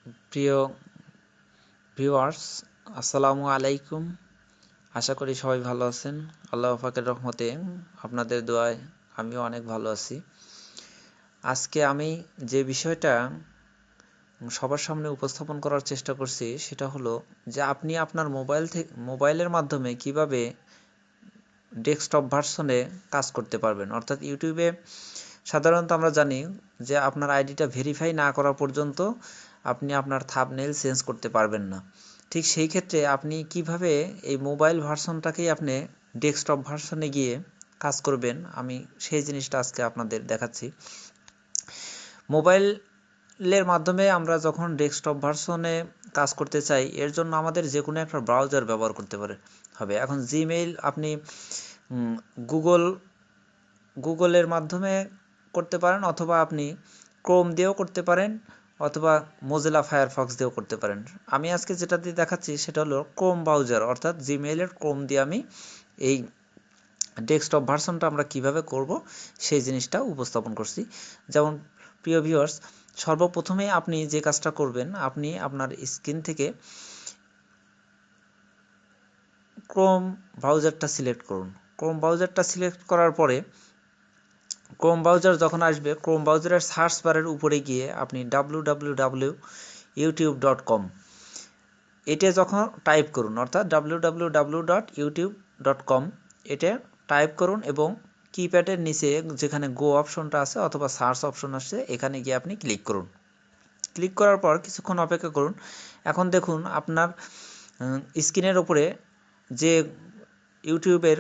প্রিয় ভিউয়ার্স, আসসালামু আলাইকুম। আশা করি সবাই ভালো আছেন। আল্লাহ পাকের রহমতে আপনাদের দোয়ায় আমিও অনেক ভালো আছি। আজকে আমি যে বিষয়টা সবার সামনে উপস্থাপন করার চেষ্টা করছি সেটা হলো যে আপনি আপনার মোবাইলের মাধ্যমে কিভাবে ডেস্কটপ ভার্সনে কাজ করতে পারবেন। অর্থাৎ ইউটিউবে সাধারণত আমরা জানি যে আপনার আইডিটা ভেরিফাই না করা পর্যন্ত আপনি আপনার থাম্বনেইল চেঞ্জ করতে পারবেন না। ঠিক সেই ক্ষেত্রে আপনি কিভাবে এই মোবাইল ভার্সনটাকেই আপনি ডেস্কটপ ভার্সনে গিয়ে কাজ করবেন, আমি সেই জিনিসটা আজকে আপনাদের দেখাচ্ছি। মোবাইলের মাধ্যমে আমরা যখন ডেস্কটপ ভার্সনে কাজ করতে চাই, এর জন্য আমাদের যে কোনো একটা ব্রাউজার ব্যবহার করতে হবে। এখন জিমেইল আপনি গুগলের মাধ্যমে করতে পারেন, অথবা আপনি ক্রোম দিয়েও করতে পারেন, অথবা মোজিলা ফায়ারফক্স দিয়েও করতে পারেন। আমি আজকে যেটা দিয়ে দেখাচ্ছি সেটা হলো ক্রোম ব্রাউজার, অর্থাৎ জিমেইলের ক্রোম দিয়ে আমি এই ডেস্কটপ ভার্সনটা আমরা কিভাবে করব সেই জিনিসটা উপস্থাপন করছি। যেমন প্রিয় ভিউয়ার্স, সর্বপ্রথমে আপনি যে কাজটা করবেন, আপনি আপনার স্ক্রিন থেকে ক্রোম ব্রাউজারটা সিলেক্ট করুন। ক্রোম ব্রাউজারটা সিলেক্ট করার পরে ক্রোম ব্রাউজার যখন আসবে, ক্রোম ব্রাউজারের সার্চ বারের উপরে গিয়ে আপনি www.youtube.com এটা যখন টাইপ করুন, অর্থাৎ www.youtube.com এটা টাইপ করুন এবং কিপ্যাডের নিচে যেখানে গো অপশনটা আছে অথবা সার্চ অপশন আছে, এখানে গিয়ে আপনি ক্লিক করুন। ক্লিক করার পর কিছুক্ষণ অপেক্ষা করুন। এখন দেখুন আপনার স্ক্রিনের উপরে যে ইউটিউবের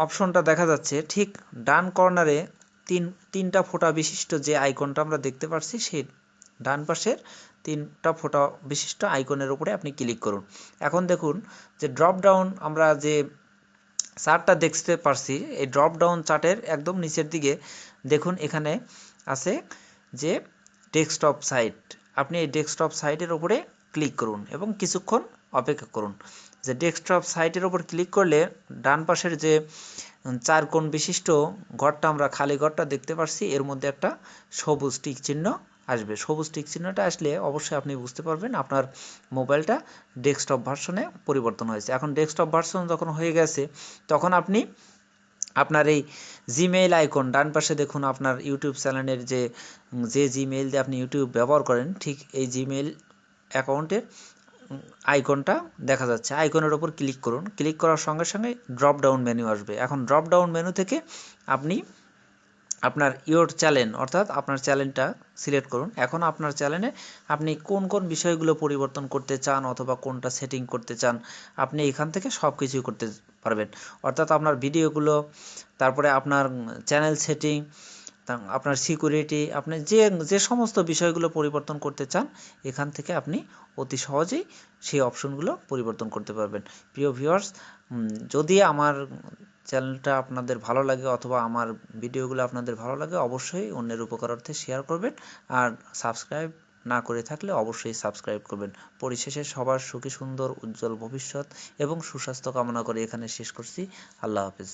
অপশনটা দেখা যাচ্ছে, ঠিক ডান কর্নারে তিনটা ফোঁটা বিশিষ্ট যে আইকনটা আমরা দেখতে পাচ্ছি, সেই ডান পাশের তিনটা ফোঁটা বিশিষ্ট আইকনের উপরে আপনি ক্লিক করুন। এখন দেখুন যে ড্রপ ডাউন আমরা যে চার্টটা দেখতে পারছি, এই ড্রপ ডাউন চার্টের একদম নিচের দিকে দেখুন এখানে আছে যে ডেস্কটপ সাইট। আপনি এই ডেস্কটপ সাইটের উপরে ক্লিক করুন এবং কিছুক্ষণ অপেক্ষা করুন। যে ডেস্কটপ সাইটের উপর ক্লিক করলে ডান পাশের যে চার কোণ বিশিষ্ট ঘরটা আমরা খালি ঘরটা দেখতে পাচ্ছি, এর মধ্যে একটা সবুজ টিক চিহ্ন আসবে। সবুজ টিক চিহ্নটা আসলে অবশ্যই আপনি বুঝতে পারবেন আপনার মোবাইলটা ডেস্কটপ ভার্সনে পরিবর্তন হয়েছে। এখন ডেস্কটপ ভার্সন যখন হয়ে গেছে, তখন আপনি আপনার এই জিমেইল আইকন ডান পাশে দেখুন, আপনার ইউটিউব চ্যানেলের যে জিমেইল দিয়ে আপনি ইউটিউব ব্যবহার করেন, ঠিক এই জিমেইল অ্যাকাউন্টের আইকনটা দেখা যাচ্ছে। আইকনের ওপর ক্লিক করুন। ক্লিক করার সঙ্গে সঙ্গে ড্রপ ডাউন মেনু আসবে। এখন ড্রপ ডাউন মেনু থেকে আপনি আপনার চ্যানেল, অর্থাৎ আপনার চ্যানেলটা সিলেক্ট করুন। এখন আপনার চ্যানেলে আপনি কোন কোন বিষয়গুলো পরিবর্তন করতে চান অথবা কোনটা সেটিং করতে চান, আপনি এখান থেকে সব কিছুই করতে পারবেন। অর্থাৎ আপনার ভিডিওগুলো, তারপরে আপনার চ্যানেল সেটিং, আপনার সিকিউরিটি, আপনি যে সমস্ত বিষয়গুলো পরিবর্তন করতে চান, এখান থেকে আপনি অতি সহজেই সেই অপশনগুলো পরিবর্তন করতে পারবেন। প্রিয় ভিউয়ার্স, যদি আমার চ্যানেলটা আপনাদের ভালো লাগে অথবা আমার ভিডিওগুলো আপনাদের ভালো লাগে, অবশ্যই অন্যের উপকারার্থে শেয়ার করবেন। আর সাবস্ক্রাইব না করে থাকলে অবশ্যই সাবস্ক্রাইব করবেন। পরিশেষে সবার সুখী সুন্দর উজ্জ্বল ভবিষ্যৎ এবং সুস্বাস্থ্য কামনা করে এখানে শেষ করছি। আল্লাহ হাফেজ।